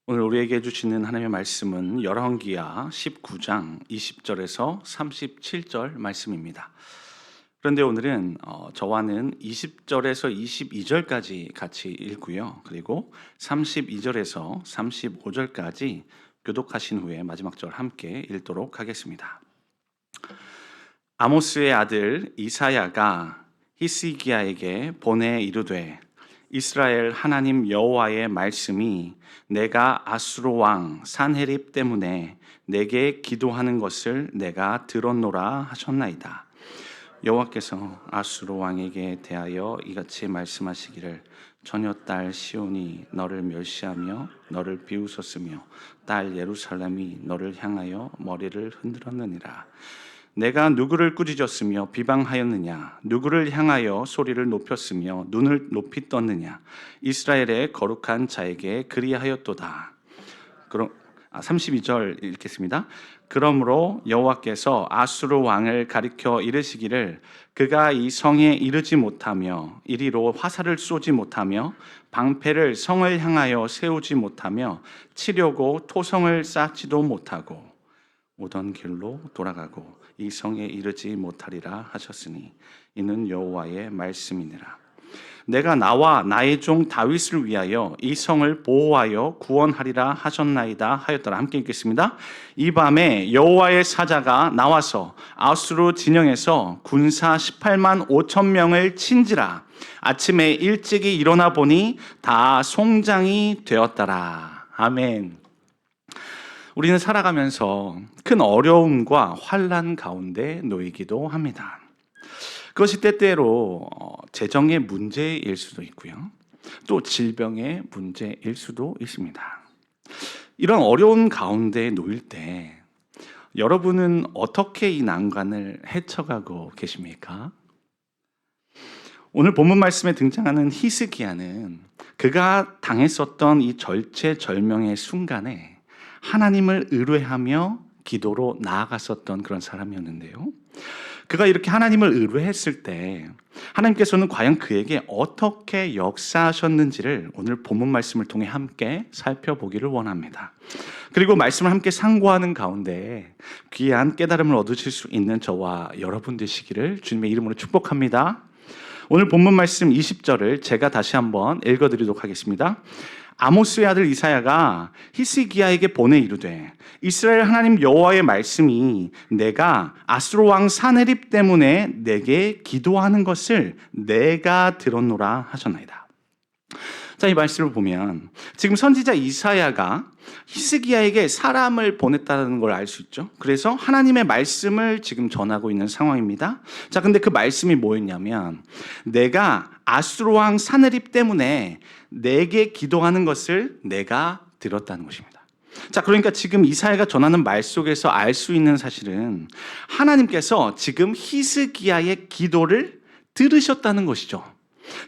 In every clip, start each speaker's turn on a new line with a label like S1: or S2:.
S1: 오늘 우리에게 주시는 하나님의 말씀은 열왕기하 19장 20절에서 37절 말씀입니다. 그런데 오늘은 저와는 20절에서 22절까지 같이 읽고요. 그리고 32절에서 35절까지 교독하신 후에 마지막 절 함께 읽도록 하겠습니다. 아모스의 아들 이사야가 히스기야에게 보내 이르되 이스라엘 하나님 여호와의 말씀이 내가 아수르 왕 산헤립 때문에 내게 기도하는 것을 내가 들었노라 하셨나이다. 여호와께서 아수르 왕에게 대하여 이같이 말씀하시기를 처녀 딸 시온이 너를 멸시하며 너를 비웃었으며 딸 예루살렘이 너를 향하여 머리를 흔들었느니라. 내가 누구를 꾸짖었으며 비방하였느냐? 누구를 향하여 소리를 높였으며 눈을 높이 떴느냐? 이스라엘의 거룩한 자에게 그리하였도다. 32절 읽겠습니다. 그러므로 여호와께서 아수르 왕을 가리켜 이르시기를 그가 이 성에 이르지 못하며 이리로 화살을 쏘지 못하며 방패를 성을 향하여 세우지 못하며 치려고 토성을 쌓지도 못하고 오던 길로 돌아가고 이 성에 이르지 못하리라 하셨으니 이는 여호와의 말씀이니라. 내가 나와 나의 종 다윗을 위하여 이 성을 보호하여 구원하리라 하셨나이다 하였더라. 함께 읽겠습니다. 이 밤에 여호와의 사자가 나와서 아수르 진영에서 군사 18만 5천 명을 친지라. 아침에 일찍이 일어나 보니 다 송장이 되었더라. 아멘. 우리는 살아가면서 큰 어려움과 환난 가운데 놓이기도 합니다. 그것이 때때로 재정의 문제일 수도 있고요. 또 질병의 문제일 수도 있습니다. 이런 어려운 가운데 놓일 때 여러분은 어떻게 이 난관을 헤쳐가고 계십니까? 오늘 본문 말씀에 등장하는 히스기야는 그가 당했었던 이 절체절명의 순간에 하나님을 의뢰하며 기도로 나아갔었던 그런 사람이었는데요. 그가 이렇게 하나님을 의뢰했을 때 하나님께서는 과연 그에게 어떻게 역사하셨는지를 오늘 본문 말씀을 통해 함께 살펴보기를 원합니다. 그리고 말씀을 함께 상고하는 가운데 귀한 깨달음을 얻으실 수 있는 저와 여러분 되시기를 주님의 이름으로 축복합니다. 오늘 본문 말씀 20절을 제가 다시 한번 읽어드리도록 하겠습니다. 아모스의 아들 이사야가 히스기야에게 보내 이르되 이스라엘 하나님 여호와의 말씀이 내가 아수르 왕 산헤립 때문에 내게 기도하는 것을 내가 들었노라 하셨나이다. 자, 이 말씀을 보면 지금 선지자 이사야가 히스기야에게 사람을 보냈다는 걸 알 수 있죠. 그래서 하나님의 말씀을 지금 전하고 있는 상황입니다. 자, 근데 그 말씀이 뭐였냐면 내가 아수르 왕 산헤립 때문에 내게 기도하는 것을 내가 들었다는 것입니다. 자, 그러니까 지금 이사야가 전하는 말 속에서 알 수 있는 사실은 하나님께서 지금 히스기야의 기도를 들으셨다는 것이죠.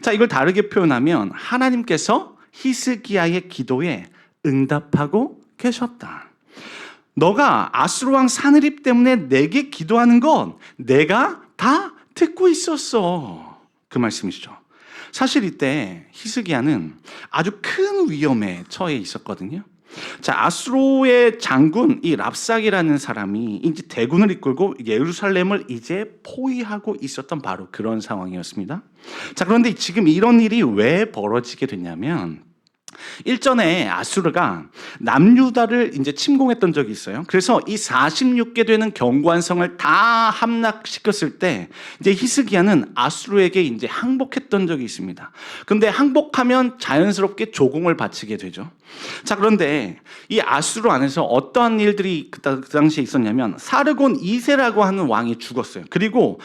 S1: 자, 이걸 다르게 표현하면 하나님께서 히스기야의 기도에 응답하고 계셨다. 너가 아수르 왕 산헤립 때문에 내게 기도하는 건 내가 다 듣고 있었어. 그 말씀이시죠. 사실 이때 히스기야는 아주 큰 위험에 처해 있었거든요. 자, 아수르의 장군 이 랍삭이라는 사람이 이제 대군을 이끌고 예루살렘을 이제 포위하고 있었던 바로 그런 상황이었습니다. 자, 그런데 지금 이런 일이 왜 벌어지게 됐냐면 일전에 아수르가 남유다를 이제 침공했던 적이 있어요. 그래서 이 46개 되는 경관성을 다 함락시켰을 때 이제 히스기야는 아수르에게 이제 항복했던 적이 있습니다. 근데 항복하면 자연스럽게 조공을 바치게 되죠. 자, 그런데 이 아수르 안에서 어떠한 일들이 그 당시에 있었냐면 사르곤 2세라고 하는 왕이 죽었어요. 그리고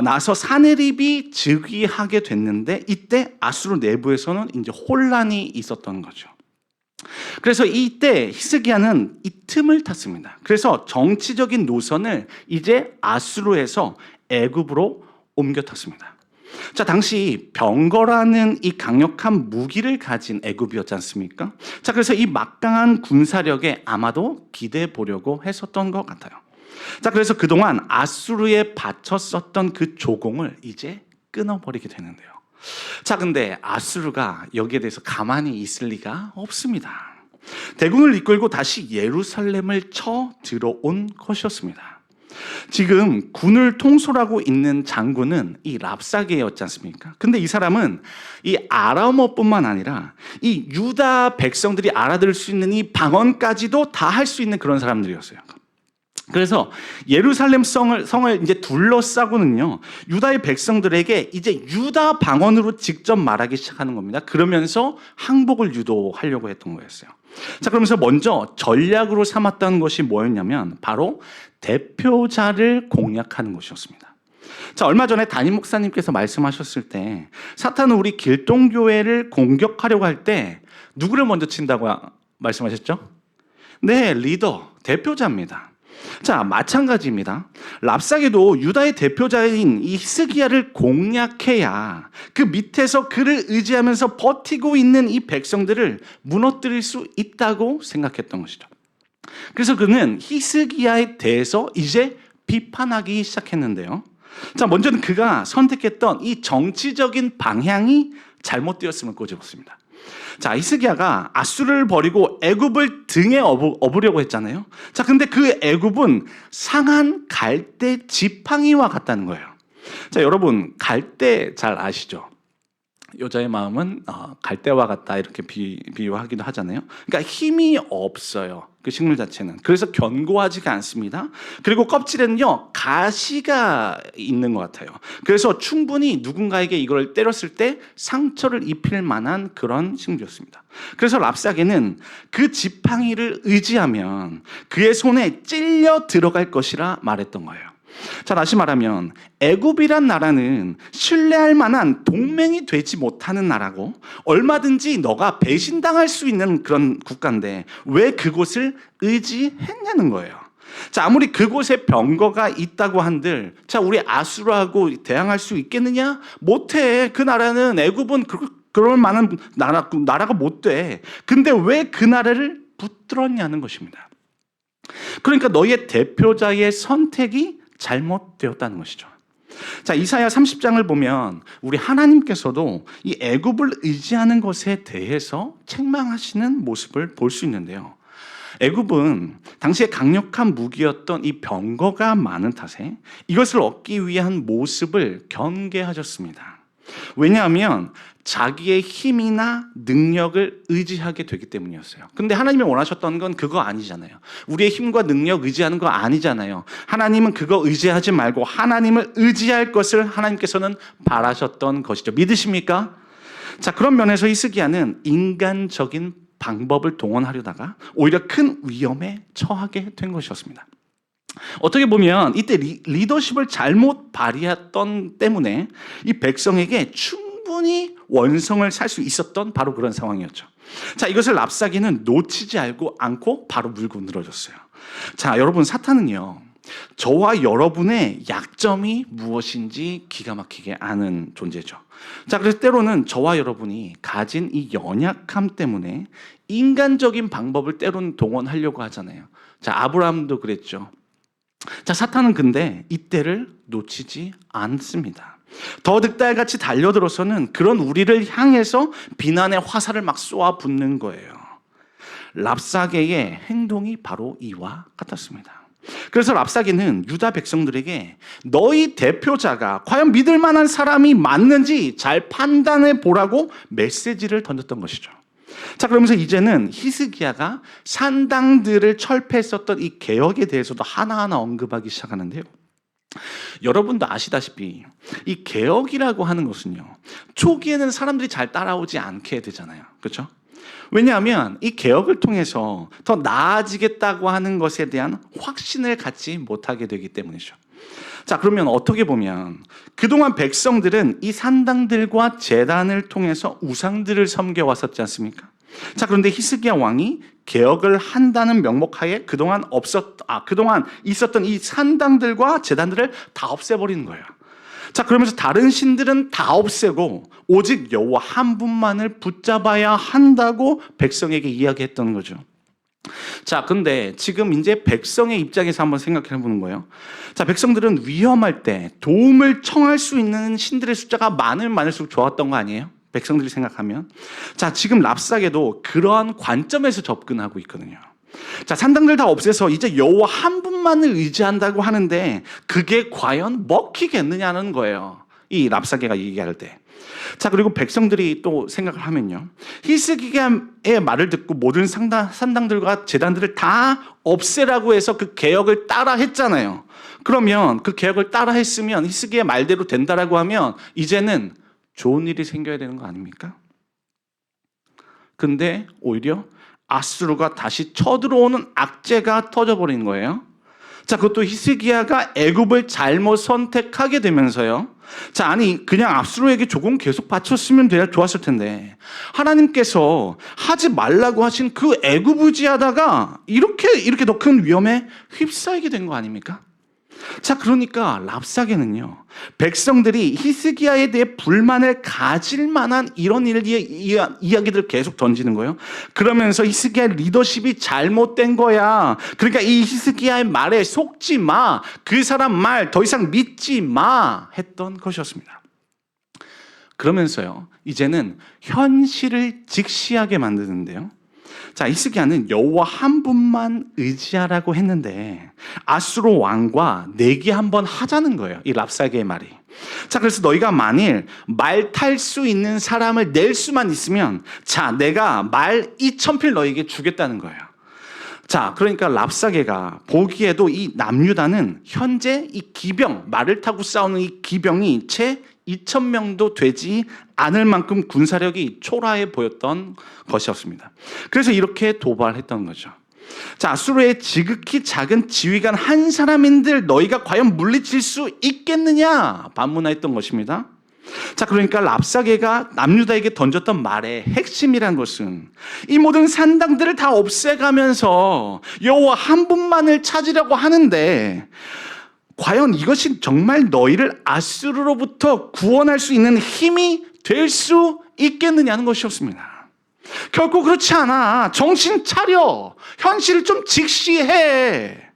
S1: 나서 산헤립이 즉위하게 됐는데 이때 아수르 내부에서는 이제 혼란이 있었던 거죠. 그래서 이때 히스기야는 이 틈을 탔습니다. 그래서 정치적인 노선을 이제 아수르에서 애굽으로 옮겨 탔습니다. 자, 당시 병거라는 이 강력한 무기를 가진 애굽이었지 않습니까? 자, 그래서 이 막강한 군사력에 아마도 기대해 보려고 했었던 것 같아요. 자, 그래서 그동안 아수르에 바쳤었던 그 조공을 이제 끊어버리게 되는데요. 자, 근데 아수르가 여기에 대해서 가만히 있을 리가 없습니다. 대군을 이끌고 다시 예루살렘을 쳐 들어온 것이었습니다. 지금 군을 통솔하고 있는 장군은 이 랍사게였지 않습니까? 근데 이 사람은 이 아람어뿐만 아니라 이 유다 백성들이 알아들을 수 있는 이 방언까지도 다 할 수 있는 그런 사람들이었어요. 그래서 예루살렘 성을 이제 둘러싸고는요, 유다의 백성들에게 이제 유다 방언으로 직접 말하기 시작하는 겁니다. 그러면서 항복을 유도하려고 했던 거였어요. 자, 그러면서 먼저 전략으로 삼았던 것이 뭐였냐면 바로 대표자를 공략하는 것이었습니다. 자, 얼마 전에 담임 목사님께서 말씀하셨을 때 사탄은 우리 길동교회를 공격하려고 할 때 누구를 먼저 친다고 말씀하셨죠? 네, 리더, 대표자입니다. 자, 마찬가지입니다. 랍사게도 유다의 대표자인 이 히스기야를 공략해야 그 밑에서 그를 의지하면서 버티고 있는 이 백성들을 무너뜨릴 수 있다고 생각했던 것이죠. 그래서 그는 히스기야에 대해서 이제 비판하기 시작했는데요. 자, 먼저는 그가 선택했던 이 정치적인 방향이 잘못되었음을 꼬집었습니다. 자, 히스기야가 아수르를 버리고 애굽을 등에 업으려고 했잖아요. 자, 근데 그 애굽은 상한 갈대 지팡이와 같다는 거예요. 자, 여러분, 갈대 잘 아시죠? 여자의 마음은 갈대와 같다, 이렇게 비유하기도 하잖아요. 그러니까 힘이 없어요, 그 식물 자체는. 그래서 견고하지가 않습니다. 그리고 껍질에는요, 가시가 있는 것 같아요. 그래서 충분히 누군가에게 이걸 때렸을 때 상처를 입힐 만한 그런 식물이었습니다. 그래서 랍사게는 그 지팡이를 의지하면 그의 손에 찔려 들어갈 것이라 말했던 거예요. 자, 다시 말하면 애굽이란 나라는 신뢰할 만한 동맹이 되지 못하는 나라고 얼마든지 너가 배신당할 수 있는 그런 국가인데 왜 그곳을 의지했냐는 거예요. 자, 아무리 그곳에 병거가 있다고 한들 자, 우리 아수르하고 대항할 수 있겠느냐? 못해. 그 나라는, 애굽은 그럴 만한 나라가 못 돼. 근데 왜 그 나라를 붙들었냐는 것입니다. 그러니까 너의 대표자의 선택이 잘못되었다는 것이죠. 자, 이사야 30장을 보면 우리 하나님께서도 이 애굽을 의지하는 것에 대해서 책망하시는 모습을 볼 수 있는데요. 애굽은 당시에 강력한 무기였던 이 병거가 많은 탓에 이것을 얻기 위한 모습을 경계하셨습니다. 왜냐하면 자기의 힘이나 능력을 의지하게 되기 때문이었어요. 근데 하나님이 원하셨던 건 그거 아니잖아요. 우리의 힘과 능력 의지하는 거 아니잖아요. 하나님은 그거 의지하지 말고 하나님을 의지할 것을 하나님께서는 바라셨던 것이죠. 믿으십니까? 자, 그런 면에서 히스기야는 인간적인 방법을 동원하려다가 오히려 큰 위험에 처하게 된 것이었습니다. 어떻게 보면 이때 리더십을 잘못 발휘했던 때문에 이 백성에게 충분히 원성을 살 수 있었던 바로 그런 상황이었죠. 자, 이것을 랍사게는 놓치지 않고 바로 물고 늘어졌어요. 자, 여러분, 사탄은요, 저와 여러분의 약점이 무엇인지 기가 막히게 아는 존재죠. 자, 그래서 때로는 저와 여러분이 가진 이 연약함 때문에 인간적인 방법을 때로는 동원하려고 하잖아요. 자, 아브라함도 그랬죠. 자, 사탄은 근데 이때를 놓치지 않습니다. 더 득달같이 달려들어서는 그런 우리를 향해서 비난의 화살을 막 쏘아붓는 거예요. 랍사게의 행동이 바로 이와 같았습니다. 그래서 랍사게는 유다 백성들에게 너희 대표자가 과연 믿을 만한 사람이 맞는지 잘 판단해 보라고 메시지를 던졌던 것이죠. 자, 그러면서 이제는 히스기야가 산당들을 철폐했었던 이 개혁에 대해서도 하나하나 언급하기 시작하는데요. 여러분도 아시다시피 이 개혁이라고 하는 것은요, 초기에는 사람들이 잘 따라오지 않게 되잖아요. 그렇죠? 왜냐하면 이 개혁을 통해서 더 나아지겠다고 하는 것에 대한 확신을 갖지 못하게 되기 때문이죠. 자, 그러면 어떻게 보면 그동안 백성들은 이 산당들과 제단을 통해서 우상들을 섬겨왔었지 않습니까? 자, 그런데 히스기야 왕이 개혁을 한다는 명목하에 그동안 있었던 이 산당들과 제단들을 다 없애버리는 거예요. 자, 그러면서 다른 신들은 다 없애고 오직 여호와 한 분만을 붙잡아야 한다고 백성에게 이야기했던 거죠. 자, 근데 지금 이제 백성의 입장에서 한번 생각해 보는 거예요. 자, 백성들은 위험할 때 도움을 청할 수 있는 신들의 숫자가 많을수록 좋았던 거 아니에요? 백성들이 생각하면. 자, 지금 랍사게도 그러한 관점에서 접근하고 있거든요. 자, 산당들 다 없애서 이제 여호와 한 분만을 의지한다고 하는데 그게 과연 먹히겠느냐는 거예요. 이 랍사게가 얘기할 때. 자, 그리고 백성들이 또 생각을 하면요, 히스기야의 말을 듣고 모든 산당들과 제단들을 다 없애라고 해서 그 개혁을 따라 했잖아요. 그러면 그 개혁을 따라 했으면 히스기야 말대로 된다라고 하면 이제는 좋은 일이 생겨야 되는 거 아닙니까? 근데 오히려 아수르가 다시 쳐들어오는 악재가 터져버린 거예요. 자, 그것도 히스기야가 애굽을 잘못 선택하게 되면서요. 자, 아니 그냥 아수르에게 조금 계속 바쳤으면 좋았을 텐데 하나님께서 하지 말라고 하신 그 애굽 의지하다가 이렇게 더 큰 위험에 휩싸이게 된 거 아닙니까? 자, 그러니까 랍사게는요, 백성들이 히스기야에 대해 불만을 가질 만한 이런 이야기들을 계속 던지는 거예요. 그러면서 히스기야의 리더십이 잘못된 거야. 그러니까 이 히스기야의 말에 속지 마. 그 사람 말 더 이상 믿지 마. 했던 것이었습니다. 그러면서요, 이제는 현실을 직시하게 만드는데요. 자, 히스기야는 여호와 한 분만 의지하라고 했는데 아수르 왕과 내기 한번 하자는 거예요. 이 랍사게의 말이. 자, 그래서 너희가 만일 말 탈 수 있는 사람을 낼 수만 있으면 자, 내가 말 2,000필 너희에게 주겠다는 거예요. 자, 그러니까 랍사게가 보기에도 이 남유다는 현재 이 기병, 말을 타고 싸우는 이 기병이 채 2,000명도 되지 않을 만큼 군사력이 초라해 보였던 것이었습니다. 그래서 이렇게 도발했던 거죠. 자, 아수르의 지극히 작은 지휘관 한 사람인들 너희가 과연 물리칠 수 있겠느냐 반문하였던 것입니다. 자, 그러니까 랍사게가 남유다에게 던졌던 말의 핵심이란 것은 이 모든 산당들을 다 없애가면서 여호와 한 분만을 찾으려고 하는데 과연 이것이 정말 너희를 아수르로부터 구원할 수 있는 힘이 될 수 있겠느냐는 것이었습니다. 결코 그렇지 않아. 정신 차려. 현실을 좀 직시해.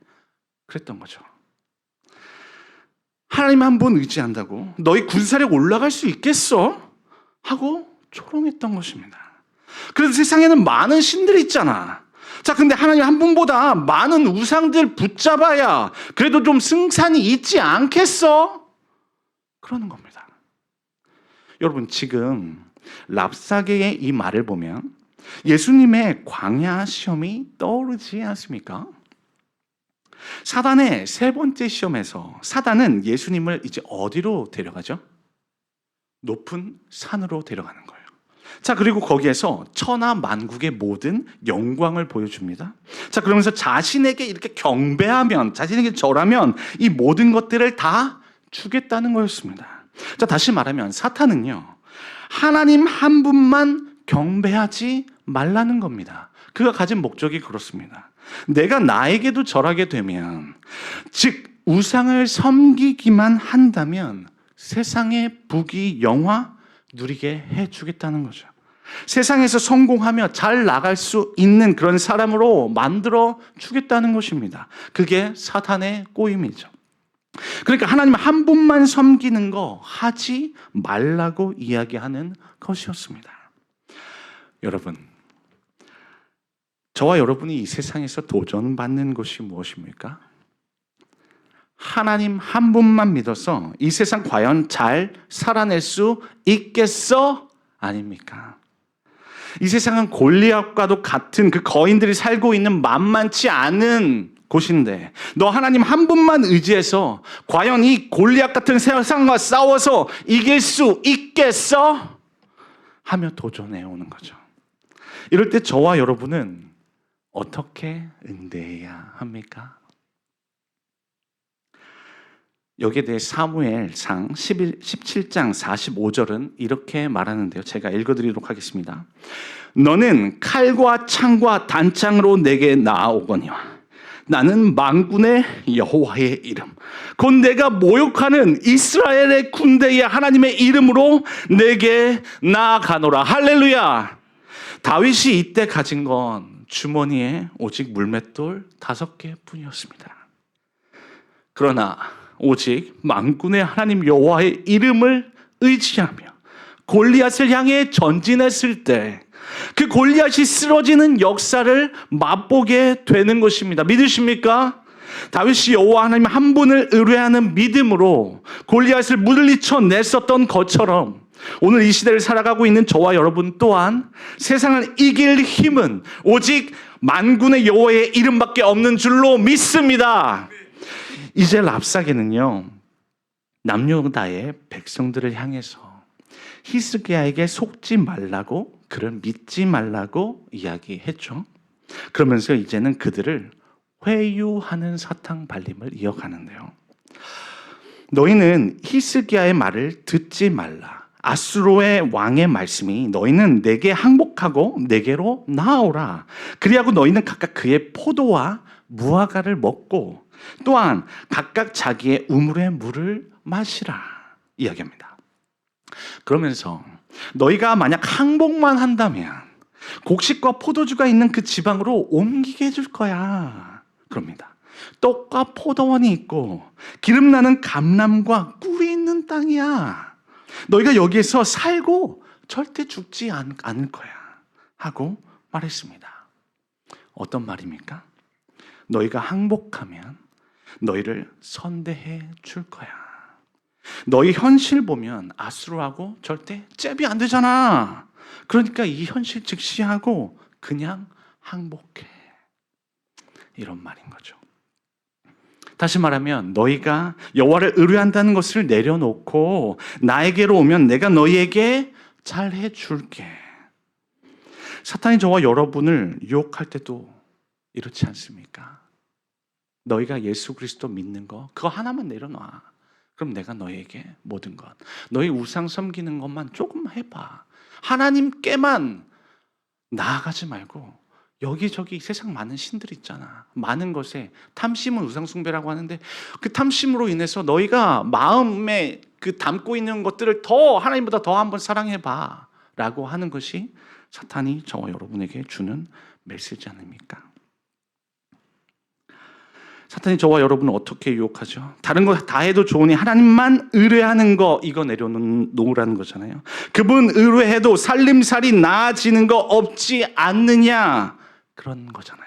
S1: 그랬던 거죠. 하나님 한 분 의지한다고 너희 군사력 올라갈 수 있겠어? 하고 조롱했던 것입니다. 그래서 세상에는 많은 신들이 있잖아. 자, 근데 하나님 한 분보다 많은 우상들 붙잡아야 그래도 좀 승산이 있지 않겠어? 그러는 겁니다. 여러분, 지금 랍사게의 이 말을 보면 예수님의 광야 시험이 떠오르지 않습니까? 사단의 세 번째 시험에서 사단은 예수님을 이제 어디로 데려가죠? 높은 산으로 데려가는 거예요. 자, 그리고 거기에서 천하 만국의 모든 영광을 보여줍니다. 자, 그러면서 자신에게 이렇게 경배하면, 자신에게 절하면 이 모든 것들을 다 주겠다는 거였습니다. 자, 다시 말하면 사탄은요, 하나님 한 분만 경배하지 말라는 겁니다. 그가 가진 목적이 그렇습니다. 내가 나에게도 절하게 되면, 즉 우상을 섬기기만 한다면 세상의 부귀 영화 누리게 해주겠다는 거죠. 세상에서 성공하며 잘 나갈 수 있는 그런 사람으로 만들어 주겠다는 것입니다. 그게 사탄의 꼬임이죠. 그러니까 하나님 한 분만 섬기는 거 하지 말라고 이야기하는 것이었습니다. 여러분, 저와 여러분이 이 세상에서 도전받는 것이 무엇입니까? 하나님 한 분만 믿어서 이 세상 과연 잘 살아낼 수 있겠어? 아닙니까? 이 세상은 골리앗과도 같은 그 거인들이 살고 있는 만만치 않은 곳인데 너 하나님 한 분만 의지해서 과연 이 골리앗 같은 세상과 싸워서 이길 수 있겠어? 하며 도전해 오는 거죠. 이럴 때 저와 여러분은 어떻게 응대해야 합니까? 여기에 대해 사무엘상 17장 45절은 이렇게 말하는데요. 제가 읽어드리도록 하겠습니다. 너는 칼과 창과 단창으로 내게 나아오거니와 나는 만군의 여호와의 이름 곧 내가 모욕하는 이스라엘의 군대의 하나님의 이름으로 내게 나아가노라. 할렐루야. 다윗이 이때 가진 건 주머니에 오직 물맷돌 5개 뿐이었습니다. 그러나 오직 만군의 하나님 여호와의 이름을 의지하며 골리앗을 향해 전진했을 때 그 골리앗이 쓰러지는 역사를 맛보게 되는 것입니다. 믿으십니까? 다윗이 여호와 하나님 한 분을 의뢰하는 믿음으로 골리앗을 물리쳐 냈었던 것처럼 오늘 이 시대를 살아가고 있는 저와 여러분 또한 세상을 이길 힘은 오직 만군의 여호와의 이름밖에 없는 줄로 믿습니다. 이제 랍사게는요, 남유다의 백성들을 향해서 히스기야에게 속지 말라고, 그를 믿지 말라고 이야기했죠. 그러면서 이제는 그들을 회유하는 사탕 발림을 이어가는데요. 너희는 히스기야의 말을 듣지 말라. 아수르의 왕의 말씀이 너희는 내게 항복하고 내게로 나아오라. 그리하고 너희는 각각 그의 포도와 무화과를 먹고 또한 각각 자기의 우물의 물을 마시라 이야기합니다. 그러면서 너희가 만약 항복만 한다면 곡식과 포도주가 있는 그 지방으로 옮기게 해줄 거야. 그럽니다. 떡과 포도원이 있고 기름나는 감람과 꿀이 있는 땅이야. 너희가 여기에서 살고 절대 죽지 않을 거야 하고 말했습니다. 어떤 말입니까? 너희가 항복하면 너희를 선대해 줄 거야. 너희 현실 보면 아수르하고 절대 잽이 안 되잖아. 그러니까 이 현실 직시하고 그냥 항복해. 이런 말인 거죠. 다시 말하면 너희가 여호와를 의뢰한다는 것을 내려놓고 나에게로 오면 내가 너희에게 잘해 줄게. 사탄이 저와 여러분을 유혹할 때도 이렇지 않습니까? 너희가 예수 그리스도 믿는 거 그거 하나만 내려놔. 그럼 내가 너희에게 모든 것, 너희 우상 섬기는 것만 조금 해봐. 하나님께만 나아가지 말고 여기저기 세상 많은 신들 있잖아. 많은 것에 탐심은 우상 숭배라고 하는데 그 탐심으로 인해서 너희가 마음에 그 담고 있는 것들을 더 하나님보다 더 한번 사랑해봐 라고 하는 것이 사탄이 저와 여러분에게 주는 메시지 아닙니까? 사탄이 저와 여러분을 어떻게 유혹하죠? 다른 거 다 해도 좋으니 하나님만 의뢰하는 거 이거 내려놓으라는 거잖아요. 그분 의뢰해도 살림살이 나아지는 거 없지 않느냐 그런 거잖아요.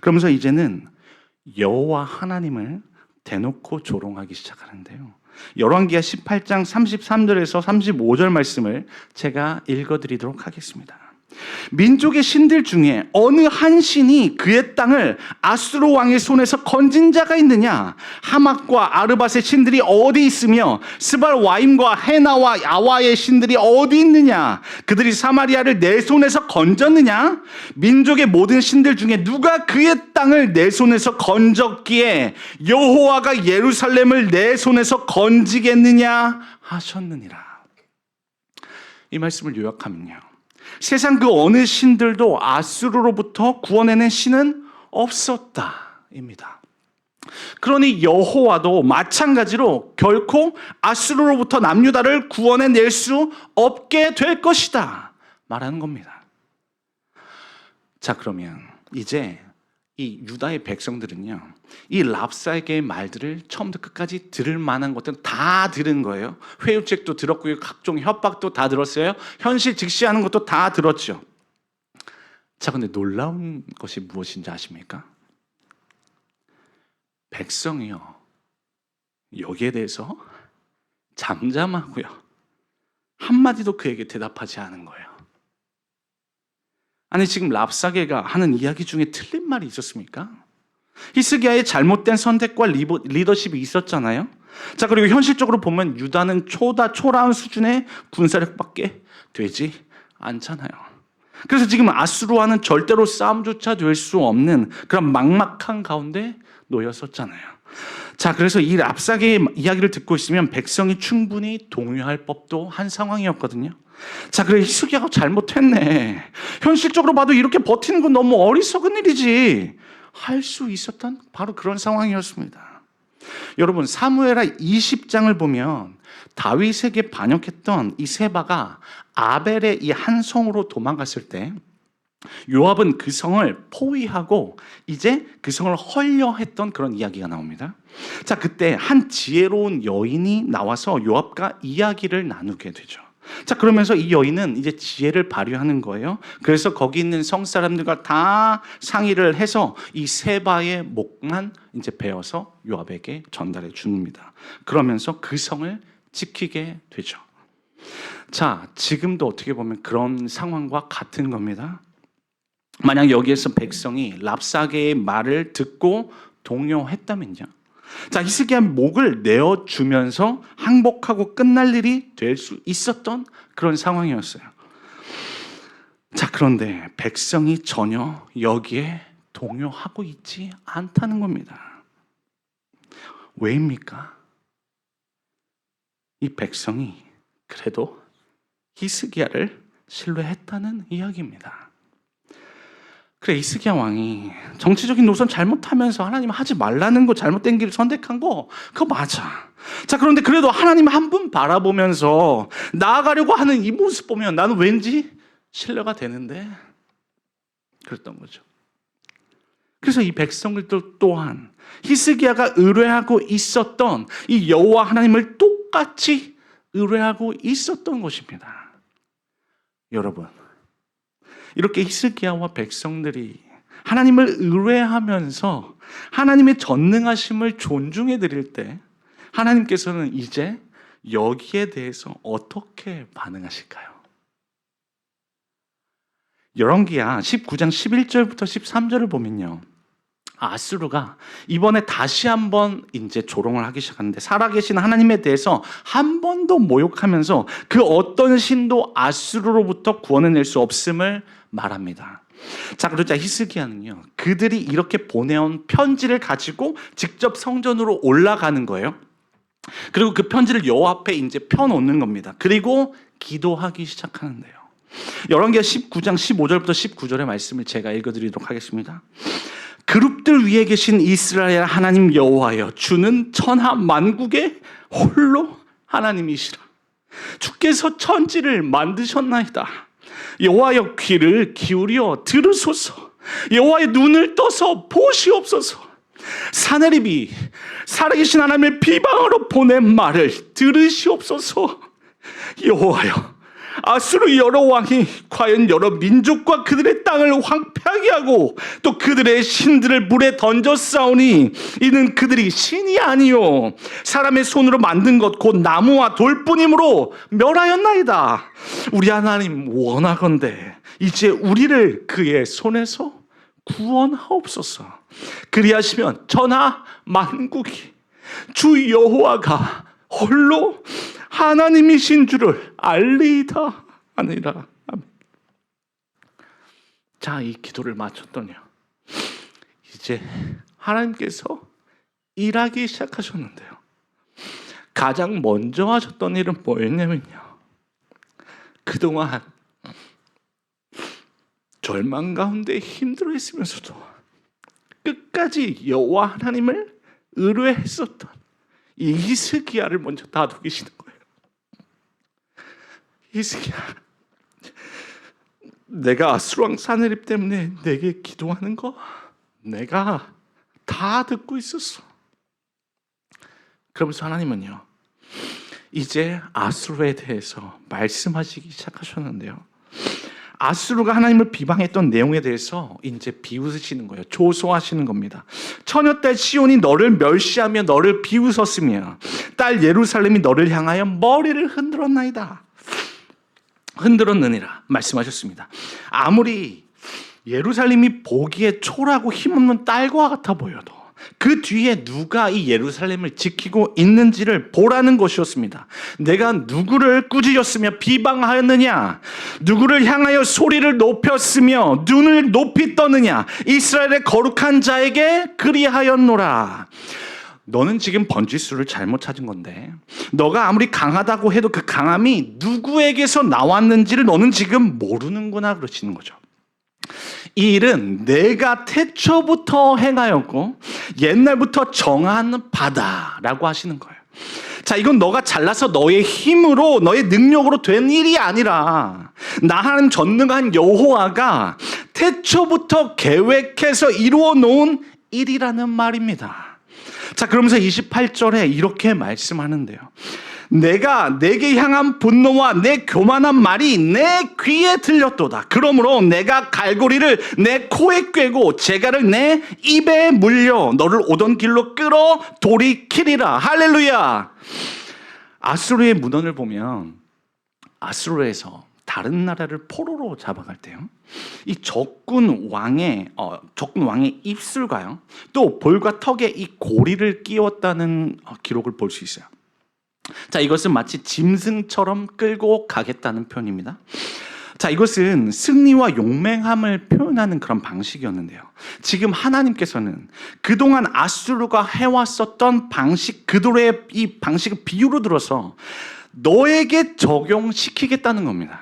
S1: 그러면서 이제는 여호와 하나님을 대놓고 조롱하기 시작하는데요. 열왕기하 18장 33절에서 35절 말씀을 제가 읽어드리도록 하겠습니다. 민족의 신들 중에 어느 한 신이 그의 땅을 아수르 왕의 손에서 건진 자가 있느냐? 하맛과 아르밧의 신들이 어디 있으며 스발와임과 헤나와 야와의 신들이 어디 있느냐? 그들이 사마리아를 내 손에서 건졌느냐? 민족의 모든 신들 중에 누가 그의 땅을 내 손에서 건졌기에 여호와가 예루살렘을 내 손에서 건지겠느냐 하셨느니라. 이 말씀을 요약하면요, 세상 그 어느 신들도 아수르로부터 구원해낸 신은 없었다입니다. 그러니 여호와도 마찬가지로 결코 아수르로부터 남유다를 구원해낼 수 없게 될 것이다 말하는 겁니다. 자, 그러면 이제 이 유다의 백성들은요, 이 랍사에게의 말들을 처음부터 끝까지 들을 만한 것들은 다 들은 거예요. 회유책도 들었고요, 각종 협박도 다 들었어요. 현실 직시하는 것도 다 들었죠. 자, 근데 놀라운 것이 무엇인지 아십니까? 백성이요, 여기에 대해서 잠잠하고요, 한마디도 그에게 대답하지 않은 거예요. 아니, 지금 랍사게가 하는 이야기 중에 틀린 말이 있었습니까? 히스기야의 잘못된 선택과 리더십이 있었잖아요. 자, 그리고 현실적으로 보면 유다는 초라한 수준의 군사력밖에 되지 않잖아요. 그래서 지금 아수르와는 절대로 싸움조차 될 수 없는 그런 막막한 가운데 놓였었잖아요. 자, 그래서 이 랍사게의 이야기를 듣고 있으면 백성이 충분히 동요할 법도 한 상황이었거든요. 자, 그래, 히스기야가 잘못했네. 현실적으로 봐도 이렇게 버티는 건 너무 어리석은 일이지. 할 수 있었던 바로 그런 상황이었습니다. 여러분, 사무엘하 20장을 보면 다윗에게 반역했던 이 세바가 아벨의 이 한 성으로 도망갔을 때 요압은 그 성을 포위하고 이제 그 성을 헐려 했던 그런 이야기가 나옵니다. 자, 그때 한 지혜로운 여인이 나와서 요압과 이야기를 나누게 되죠. 자, 그러면서 이 여인은 이제 지혜를 발휘하는 거예요. 그래서 거기 있는 성 사람들과 다 상의를 해서 이 세바의 목만 이제 베어서 요압에게 전달해 줍니다. 그러면서 그 성을 지키게 되죠. 자, 지금도 어떻게 보면 그런 상황과 같은 겁니다. 만약 여기에서 백성이 랍사게의 말을 듣고 동요했다면요. 자, 히스기야 목을 내어주면서 항복하고 끝날 일이 될 수 있었던 그런 상황이었어요. 자, 그런데 백성이 전혀 여기에 동요하고 있지 않다는 겁니다. 왜입니까? 이 백성이 그래도 히스기야를 신뢰했다는 이야기입니다. 그래, 히스기야 왕이 정치적인 노선 잘못하면서 하나님 하지 말라는 거, 잘못된 길을 선택한 거 그거 맞아. 자, 그런데 그래도 하나님 한 분 바라보면서 나아가려고 하는 이 모습 보면 나는 왠지 신뢰가 되는데 그랬던 거죠. 그래서 이 백성들도 또한 히스기야가 의뢰하고 있었던 이 여호와 하나님을 똑같이 의뢰하고 있었던 것입니다. 여러분, 이렇게 히스기야와 백성들이 하나님을 의뢰하면서 하나님의 전능하심을 존중해 드릴 때 하나님께서는 이제 여기에 대해서 어떻게 반응하실까요? 열왕기야 19장 11절부터 13절을 보면요, 아수르가 이번에 다시 한번 이제 조롱을 하기 시작하는데 살아계신 하나님에 대해서 한 번 더 모욕하면서 그 어떤 신도 아수르로부터 구원해낼 수 없음을 말합니다. 자, 그러자 히스기야는요, 그들이 이렇게 보내온 편지를 가지고 직접 성전으로 올라가는 거예요. 그리고 그 편지를 여호와 앞에 이제 펴놓는 겁니다. 그리고 기도하기 시작하는데요. 열왕기야 19장 15절부터 19절의 말씀을 제가 읽어드리도록 하겠습니다. 그룹들 위에 계신 이스라엘 하나님 여호와여, 주는 천하 만국의 홀로 하나님이시라. 주께서 천지를 만드셨나이다. 여호와여, 귀를 기울여 들으소서. 여호와의 눈을 떠서 보시옵소서. 사내립이 살아계신 하나님의 비방으로 보낸 말을 들으시옵소서. 여호와여, 아수르 여러 왕이 과연 여러 민족과 그들의 땅을 황폐하게 하고 또 그들의 신들을 물에 던졌사오니 이는 그들이 신이 아니요 사람의 손으로 만든 것 곧 나무와 돌뿐이므로 멸하였나이다. 우리 하나님 원하건대 이제 우리를 그의 손에서 구원하옵소서. 그리하시면 천하 만국이 주 여호와가 홀로 하나님이신 줄을 알리이다 하니라. 아멘. 자, 이 기도를 마쳤더니요, 이제 하나님께서 일하기 시작하셨는데요, 가장 먼저 하셨던 일은 뭐였냐면요, 그동안 절망 가운데 힘들어했으면서도 끝까지 여호와 하나님을 의뢰했었던 이 히스기야를 먼저 다독이시는 거예요. 히스기야, 내가 아수르 왕 사내립 때문에 내게 기도하는 거 내가 다 듣고 있었어. 그러면서 하나님은요, 이제 아수르에 대해서 말씀하시기 시작하셨는데요, 아수르가 하나님을 비방했던 내용에 대해서 이제 비웃으시는 거예요. 조소하시는 겁니다. 처녀딸 시온이 너를 멸시하며 너를 비웃었으며 딸 예루살렘이 너를 향하여 머리를 흔들었느니라 말씀하셨습니다. 아무리 예루살렘이 보기에 초라하고 힘없는 딸과 같아 보여도 그 뒤에 누가 이 예루살렘을 지키고 있는지를 보라는 것이었습니다. 내가 누구를 꾸짖었으며 비방하였느냐? 누구를 향하여 소리를 높였으며 눈을 높이 떴느냐? 이스라엘의 거룩한 자에게 그리하였노라. 너는 지금 번지수를 잘못 찾은 건데, 너가 아무리 강하다고 해도 그 강함이 누구에게서 나왔는지를 너는 지금 모르는구나 그러시는 거죠. 이 일은 내가 태초부터 행하였고 옛날부터 정한 바다라고 하시는 거예요. 자, 이건 너가 잘나서 너의 힘으로 너의 능력으로 된 일이 아니라 나 하나님 전능한 여호와가 태초부터 계획해서 이루어 놓은 일이라는 말입니다. 자, 그러면서 28절에 이렇게 말씀하는데요, 내가 내게 향한 분노와 내 교만한 말이 내 귀에 들렸도다. 그러므로 내가 갈고리를 내 코에 꿰고 재갈을 내 입에 물려 너를 오던 길로 끌어 돌이키리라. 할렐루야. 아수르의 문헌을 보면 아수르에서 다른 나라를 포로로 잡아갈 때요, 이 적군 왕의 입술과요, 또 볼과 턱에 이 고리를 끼웠다는 기록을 볼 수 있어요. 자, 이것은 마치 짐승처럼 끌고 가겠다는 표현입니다. 자, 이것은 승리와 용맹함을 표현하는 그런 방식이었는데요, 지금 하나님께서는 그동안 아수르가 해왔었던 방식 그대로의 이 방식을 비유로 들어서 너에게 적용시키겠다는 겁니다.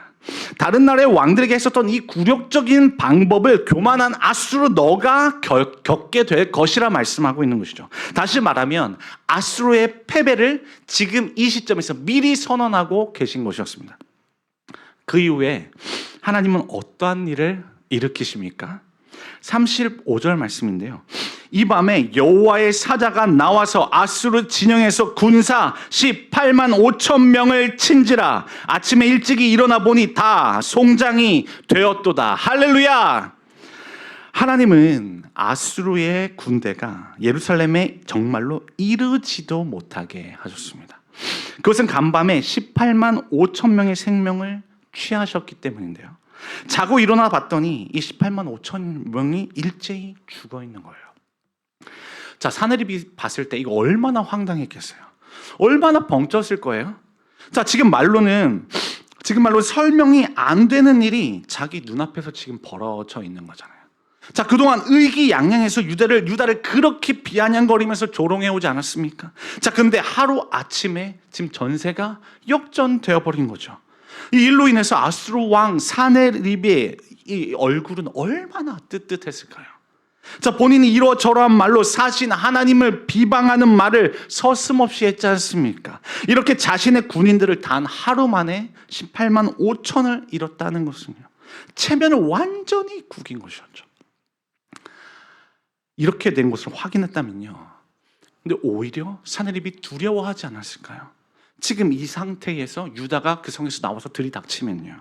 S1: 다른 나라의 왕들에게 했었던 이 굴욕적인 방법을 교만한 아수르 너가 겪게 될 것이라 말씀하고 있는 것이죠. 다시 말하면 아수르의 패배를 지금 이 시점에서 미리 선언하고 계신 것이었습니다. 그 이후에 하나님은 어떠한 일을 일으키십니까? 35절 말씀인데요, 이 밤에 여호와의 사자가 나와서 아수르 진영에서 군사 18만 5천 명을 친지라. 아침에 일찍이 일어나 보니 다 송장이 되었도다. 할렐루야. 하나님은 아수르의 군대가 예루살렘에 정말로 이르지도 못하게 하셨습니다. 그것은 간밤에 18만 5천 명의 생명을 취하셨기 때문인데요, 자고 일어나 봤더니 이 18만 5천 명이 일제히 죽어 있는 거예요. 자, 사내립이 봤을 때 이거 얼마나 황당했겠어요. 얼마나 벙쪘을 거예요. 자, 지금 말로 설명이 안 되는 일이 자기 눈앞에서 지금 벌어져 있는 거잖아요. 자, 그동안 의기양양해서 유다를 그렇게 비아냥거리면서 조롱해 오지 않았습니까? 자, 근데 하루 아침에 지금 전세가 역전되어 버린 거죠. 이 일로 인해서 아수르 왕 사네립의 이 얼굴은 얼마나 뜨뜻했을까요? 자, 본인이 이러저러한 말로 사신 하나님을 비방하는 말을 서슴없이 했지 않습니까? 이렇게 자신의 군인들을 단 하루 만에 18만 5천을 잃었다는 것은요, 체면을 완전히 구긴 것이었죠. 이렇게 된 것을 확인했다면요, 근데 오히려 사네립이 두려워하지 않았을까요? 지금 이 상태에서 유다가 그 성에서 나와서 들이닥치면요,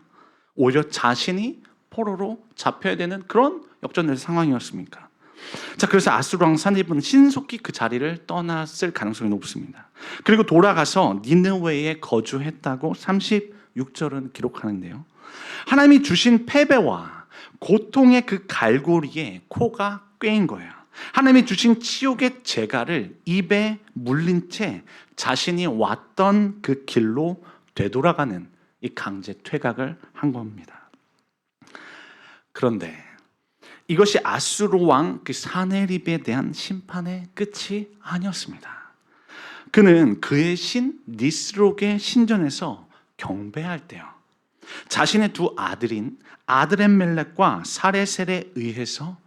S1: 오히려 자신이 포로로 잡혀야 되는 그런 역전된 상황이었습니까? 자, 그래서 아수르 왕 사네립은 신속히 그 자리를 떠났을 가능성이 높습니다. 그리고 돌아가서 니느웨에 거주했다고 36절은 기록하는데요, 하나님이 주신 패배와 고통의 그 갈고리에 코가 꿰인 거예요. 하나님이 주신 치욕의 재갈을 입에 물린 채 자신이 왔던 그 길로 되돌아가는 이 강제 퇴각을 한 겁니다. 그런데 이것이 아수르 왕 그 사네립에 대한 심판의 끝이 아니었습니다. 그는 그의 신 니스록의 신전에서 경배할 때요, 자신의 두 아들인 아드렛멜렉과 사레셀에 의해서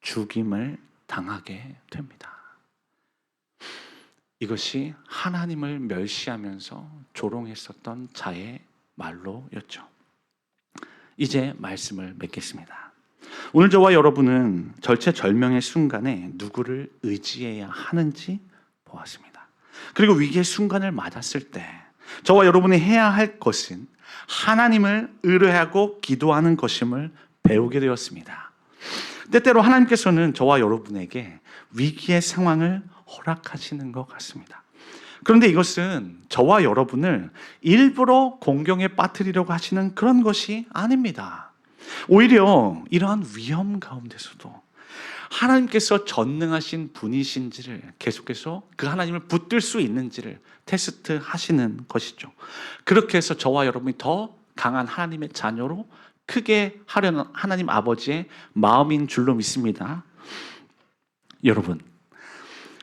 S1: 죽임을 당하게 됩니다. 이것이 하나님을 멸시하면서 조롱했었던 자의 말로였죠. 이제 말씀을 맺겠습니다. 오늘 저와 여러분은 절체절명의 순간에 누구를 의지해야 하는지 보았습니다. 그리고 위기의 순간을 맞았을 때 저와 여러분이 해야 할 것은 하나님을 의뢰하고 기도하는 것임을 배우게 되었습니다. 때때로 하나님께서는 저와 여러분에게 위기의 상황을 허락하시는 것 같습니다. 그런데 이것은 저와 여러분을 일부러 공경에 빠뜨리려고 하시는 그런 것이 아닙니다. 오히려 이러한 위험 가운데서도 하나님께서 전능하신 분이신지를 계속해서 그 하나님을 붙들 수 있는지를 테스트하시는 것이죠. 그렇게 해서 저와 여러분이 더 강한 하나님의 자녀로 크게 하려는 하나님 아버지의 마음인 줄로 믿습니다. 여러분,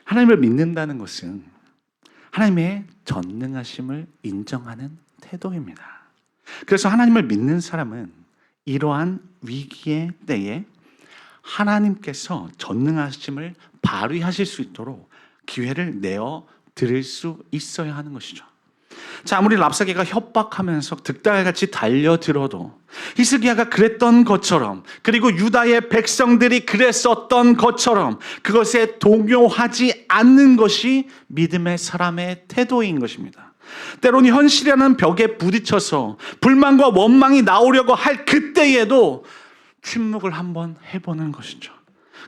S1: 하나님을 믿는다는 것은 하나님의 전능하심을 인정하는 태도입니다. 그래서 하나님을 믿는 사람은 이러한 위기의 때에 하나님께서 전능하심을 발휘하실 수 있도록 기회를 내어 드릴 수 있어야 하는 것이죠. 자, 아무리 랍사게가 협박하면서 득달같이 달려들어도 히스기야가 그랬던 것처럼, 그리고 유다의 백성들이 그랬었던 것처럼 그것에 동요하지 않는 것이 믿음의 사람의 태도인 것입니다. 때로는 현실이라는 벽에 부딪혀서 불만과 원망이 나오려고 할 그때에도 침묵을 한번 해보는 것이죠.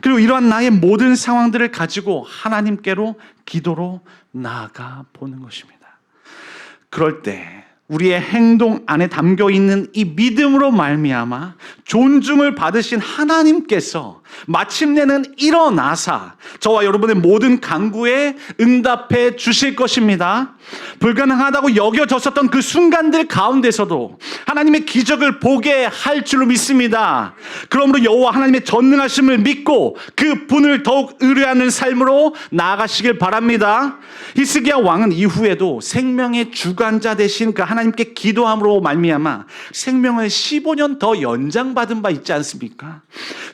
S1: 그리고 이러한 나의 모든 상황들을 가지고 하나님께로 기도로 나아가 보는 것입니다. 그럴 때 우리의 행동 안에 담겨 있는 이 믿음으로 말미암아 존중을 받으신 하나님께서 마침내는 일어나사 저와 여러분의 모든 간구에 응답해 주실 것입니다. 불가능하다고 여겨졌었던 그 순간들 가운데서도 하나님의 기적을 보게 할 줄로 믿습니다. 그러므로 여호와 하나님의 전능하심을 믿고 그 분을 더욱 의뢰하는 삶으로 나아가시길 바랍니다. 히스기야 왕은 이후에도 생명의 주관자 되신 그 하나님께 기도함으로 말미암아 생명을 15년 더 연장받은 바 있지 않습니까?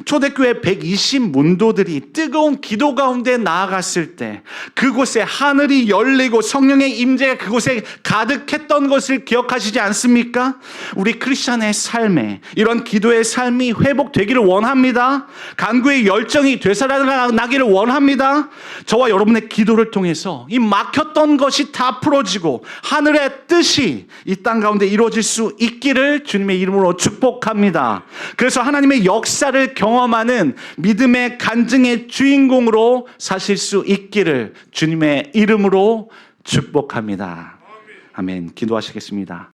S1: 초대교회 120문도들이 뜨거운 기도 가운데 나아갔을 때 그곳에 하늘이 열리고 성령의 임재가 그곳에 가득했던 것을 기억하시지 않습니까? 우리 크리스찬의 삶에 이런 기도의 삶이 회복되기를 원합니다. 간구의 열정이 되살아나기를 원합니다. 저와 여러분의 기도를 통해서 이 막혔던 것이 다 풀어지고 하늘의 뜻이 이 땅 가운데 이루어질 수 있기를 주님의 이름으로 축복합니다. 그래서 하나님의 역사를 경험하는 믿음의 간증의 주인공으로 사실 수 있기를 주님의 이름으로 축복합니다. 아멘. 기도하시겠습니다.